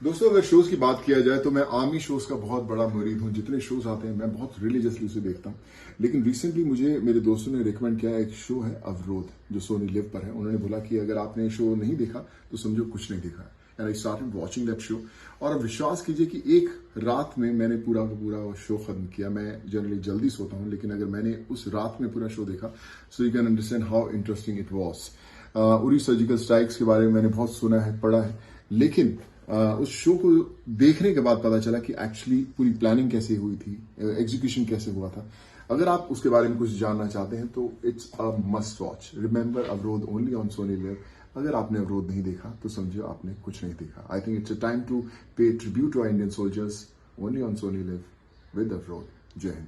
दोस्तों, अगर शोज की बात किया जाए तो मैं आर्मी शोज का बहुत बड़ा मुरीद हूँ। जितने शोज आते हैं मैं बहुत रिलीजियसली उसे देखता हूँ। लेकिन रिसेंटली मुझे मेरे दोस्तों ने रिकमेंड किया, एक शो है अवरोध जो सोनी लिव पर है। उन्होंने बोला कि अगर आपने शो नहीं देखा तो समझो कुछ नहीं देखा। And I started watching that show. और अब विश्वास कीजिए कि एक रात में मैंने पूरा का पूरा शो खत्म किया। मैं जनरली जल्दी सोता हूँ, लेकिन अगर मैंने उस रात में पूरा शो देखा so you can understand how interesting it was. Uri surgical strikes के बारे में मैंने बहुत सुना है, पढ़ा है, लेकिन उस शो को देखने के बाद पता चला कि एक्चुअली पूरी प्लानिंग कैसे हुई थी, एग्जीक्यूशन कैसे हुआ था। अगर आप उसके बारे में कुछ जानना चाहते हैं तो it's a must watch. Remember अवरोध ओनली ऑन सोनी लिव। अगर आपने अवरोध नहीं देखा तो समझो आपने कुछ नहीं देखा। I think it's a time to pay tribute to our Indian soldiers only on Sony Liv with Avrodh. जय हिंद।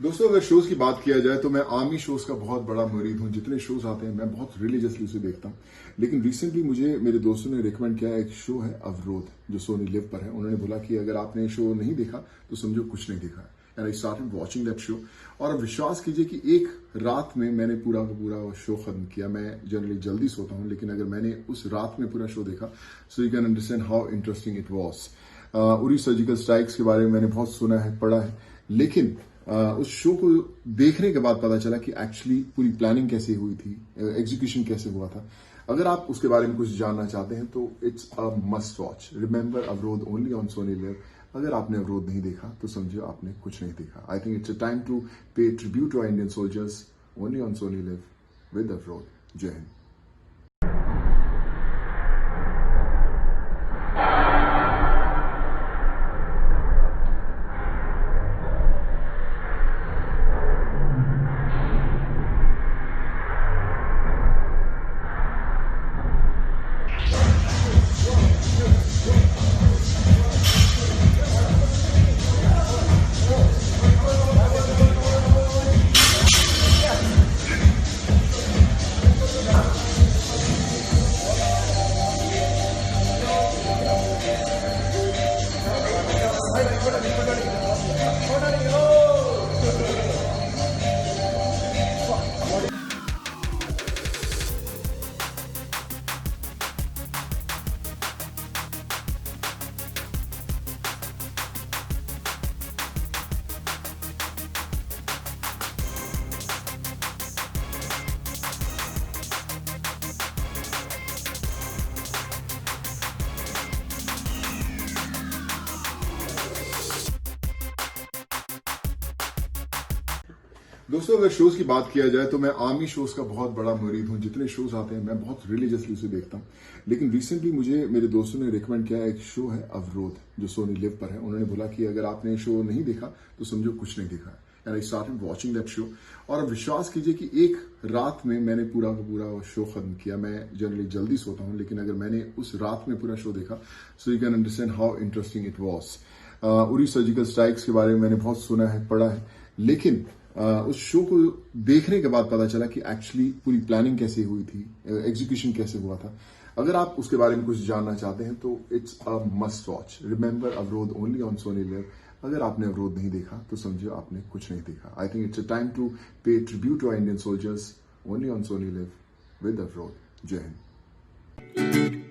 दोस्तों, अगर शोज की बात किया जाए तो मैं आर्मी शोज का बहुत बड़ा मुरीद हूँ। जितने शोज आते हैं मैं बहुत रिलीजियसली उसे देखता हूँ। लेकिन रिसेंटली मुझे मेरे दोस्तों ने रिकमेंड किया, एक शो है अवरोध जो सोनी लिव पर है। उन्होंने बोला कि अगर आपने शो नहीं देखा तो समझो कुछ नहीं देखा। And I started watching that show. और अब विश्वास कीजिए कि एक रात में मैंने पूरा का पूरा शो खत्म किया। मैं जनरली जल्दी सोता हूँ, लेकिन अगर मैंने उस रात में पूरा शो देखा so you can understand how interesting it was. Uri surgical strikes के बारे में मैंने बहुत सुना है, पढ़ा है, लेकिन उस शो को देखने के बाद पता चला कि एक्चुअली पूरी प्लानिंग कैसे हुई थी, एग्जीक्यूशन कैसे हुआ था। अगर आप उसके बारे में कुछ जानना चाहते हैं तो it's a must watch. Remember अवरोध ओनली ऑन सोनी लिव। अगर आपने अवरोध नहीं देखा तो समझो आपने कुछ नहीं देखा। I think it's a time to pay tribute to our Indian soldiers only on Sony Liv with Avrodh. जय हिंद। दोस्तों, अगर शोज की बात किया जाए तो मैं आर्मी शोज का बहुत बड़ा मुरीद हूँ। जितने शोज आते हैं मैं बहुत रिलीजियसली उसे देखता हूँ। लेकिन रिसेंटली मुझे मेरे दोस्तों ने रिकमेंड किया, एक शो है अवरोध जो सोनी लिव पर है। उन्होंने बोला कि अगर आपने शो नहीं देखा तो समझो कुछ नहीं देखा। And I started watching that show. और अब विश्वास कीजिए कि एक रात में मैंने पूरा का पूरा शो खत्म किया। मैं जनरली जल्दी सोता हूँ, लेकिन अगर मैंने उस रात में पूरा शो देखा so you can understand how interesting it was. Uri surgical strikes के बारे में मैंने बहुत सुना है, पढ़ा है, लेकिन उस शो को देखने के बाद पता चला कि एक्चुअली पूरी प्लानिंग कैसे हुई थी, एग्जीक्यूशन कैसे हुआ था। अगर आप उसके बारे में कुछ जानना चाहते हैं तो it's a must watch. Remember अवरोध ओनली ऑन सोनी लिव। अगर आपने अवरोध नहीं देखा तो समझो आपने कुछ नहीं देखा। I think it's a time to pay tribute to our Indian soldiers only on Sony Liv with Avrodh. जय हिंद।